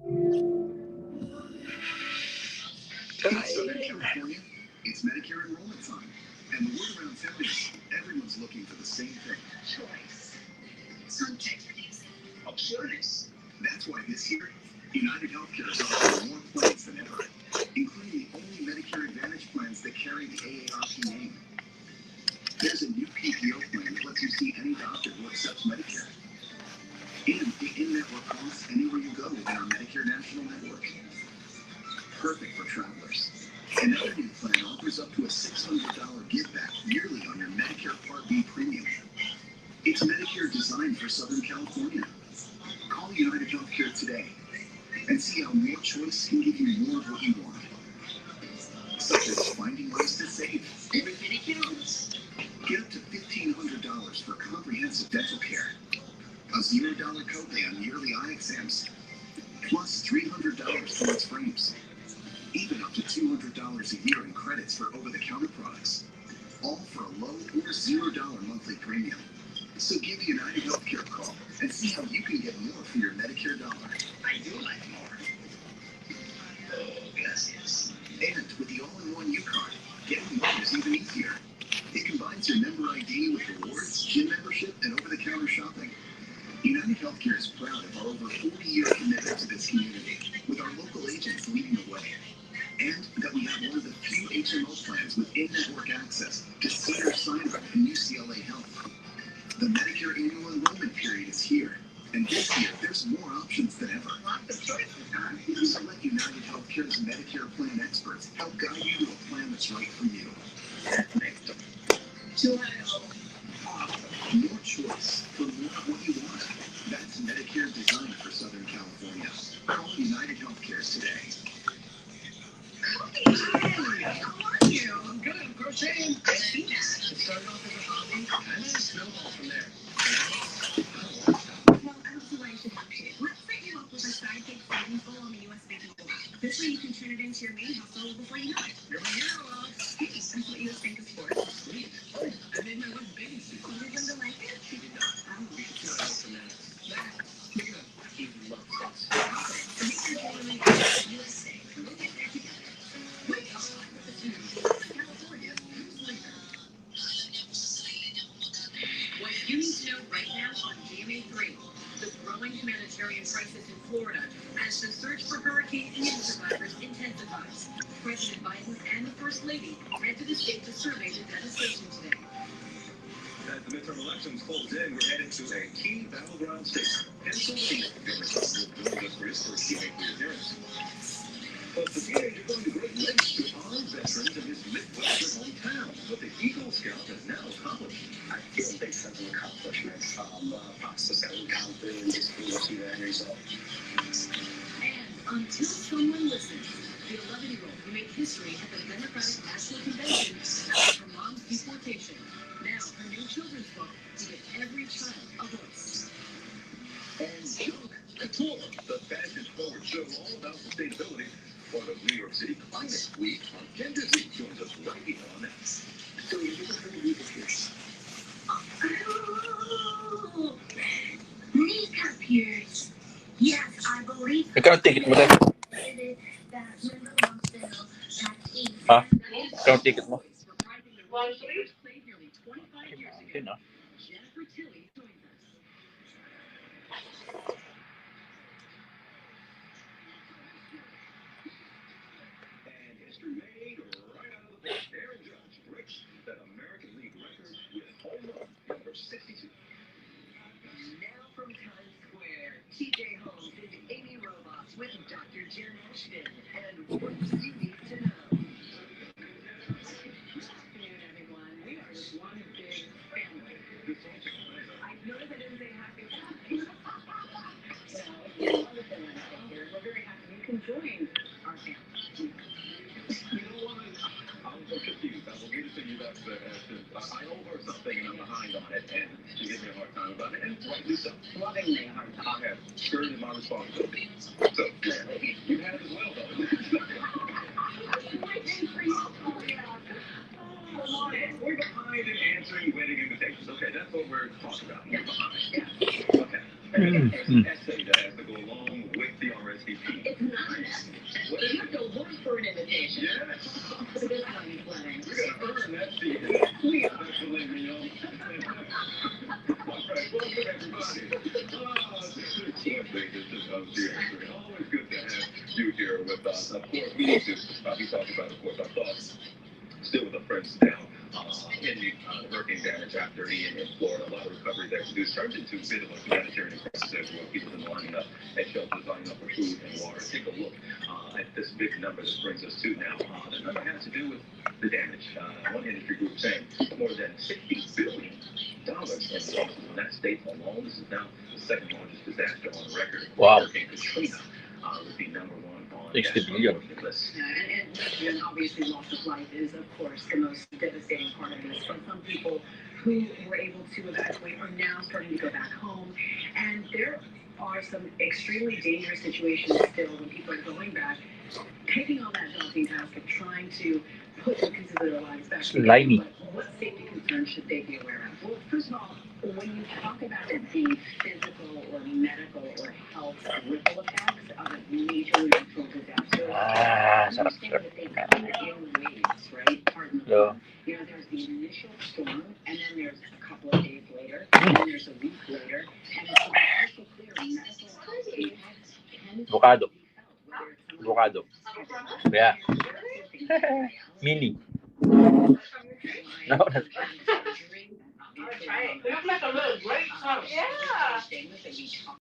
In Southern California, it's Medicare enrollment time. And the word around town is everyone's looking for the same thing. Choice. Sometimes absurdist. That's why this year, United Healthcare is offering more plans than ever, including the only Medicare Advantage plans that carry the AARP name. There's a new PPO plan that lets you see any doctor who accepts Medicare. And the in-network costs anywhere you go within our Medicare National Network. Perfect for travelers. Another new plan offers up to a $600 give back yearly on your Medicare Part B premium. It's Medicare designed for Southern California. Call United Healthcare today and see how more choice can give you more of what you want. Such as finding ways to save. Everybody counts. Get up to $1,500 for comprehensive dental care. A $0 copay on yearly eye exams. Plus $300 towards frames. Even up to $200 a year in credits for over-the-counter products. All for a low or $0 monthly premium. So give United Healthcare a call and see how you can get more for your Medicare dollar. I do like more. Oh, gracias. And with the all-in-one U-Card, getting more is even easier. It combines your member ID with rewards, gym membership, and over-the-counter shopping. United Healthcare is proud of our over 40-year commitment to this community, with our local agents leading the way. And that we have one of the few HMO plans with in-network access to Senior Sinai and UCLA Health. The Medicare annual enrollment period is here, and this year there's more options than ever. Lots of choices, huh? So let United Healthcare's Medicare plan experts help guide you to a plan that's right for you. More choice for more of what you want. That's Medicare designed for Southern California. Call United Healthcare today. Hi, how are you? I'm good. I'm crocheting. I see that. It started off as a hobby, and then it snowballed from there. Well, I don't see why you should have kids. Let's set you up with a sidekick savings goal on the U.S. banking goal. This way you can turn it into your main hustle before you know it. You're my hero. Hey, that's what U.S. Bank is for. Sweet. Oh, I made my wife baby suit. Did Linda like it? She did not. I don't know. We should try it for that. Speaking of, he loves sex. I think you're doing U.S. Bank. We'll get there together. What you need to know right now on GMA3, the growing humanitarian crisis in Florida as the search for Hurricane Ian survivors intensifies. President Biden and the First Lady head to the state to survey the devastation today. As the midterm elections close in, we're headed to a key battleground state. Pennsylvania. Will join us for his first GMA3 appearance. But the teenager going to great lengths to honor veterans in his Midwestern hometown. What the Eagle Scout has now accomplished. I feel a big sense of accomplishment. Process and confidence, see that result. And until someone listens, the 11-year-old who made history at the Democratic National Convention asked for mom's deportation. Now, her new children's book to give every child a voice. And Junk Couture, the fashion-forward show all about sustainability. Part of New York City Climate Week on Gender Week joins us right here on that. So you ever heard of Rita Pierce? Oh, Rita Pierce. Yes, I believe. Ikaw ang ticket mo dahil. Ha? Ikaw ang ticket mo. Yun ah. That American League record with home run number 62. Now from Times Square, TJ Holmes and Amy Robots with Dr. Jen Ashton and what you need to know. Good afternoon, everyone. We are just one big family. I know that it is a happy family. So, it's a wonderful Wednesday here. We're very happy you can join our family. You know what? I'm so confused. I will need to send you back to the I owe her something and I'm behind on it, and she gives me a hard time about it, and rightly so. Lovingly hard time. I have skirted my responsibility. So, you have as well, though. We're behind in answering wedding invitations. Okay, that's what we're talking about. We're behind. Yeah. Okay. And there's an essay that has to go along with the RS STP. It's not an S. You have to work for an invitation. Yes. So this one is wedding. We gotta earn that seat. We are. Believe me, yo. All right, welcome everybody. This is always good to have you here with us. Of course, we need to be talking about, of course, our thoughts still with our friends down in the hurricane damage after Ian in Florida. A lot of recovery there to do. Turned into a bit of a humanitarian crisis as well. People have been lining up at shelters, lining up for food and water. Take a look at this big number that brings us to now. The number has to do with the damage. One industry group saying more than $60 billion in losses in that state alone. This is now the second largest disaster on record. Wow. Hurricane Katrina would be number one on 60 billion. Yeah, and obviously loss of life is, of course, the most devastating part of this. But some people who were able to evacuate are now starting to go back home. And there are some extremely dangerous situations still when people are going back, taking on that daunting task of trying to put the pieces of their lives back together. Slimy. But what safety concerns should they be aware of? Well, first of all, when you talk about the physical or medical or health ripple effects of a major natural disaster, understand that they come in waves, right? Pardon the pun. You know, there's the initial storm, and then there's a couple of days later, and then there's a week later, and it's also clear medical impacts can Avocado. be felt, whether it's some of Avocado. Yeah. Mini. No, that's surgery, obviously, It looks like a little grape. yeah. Things that we talk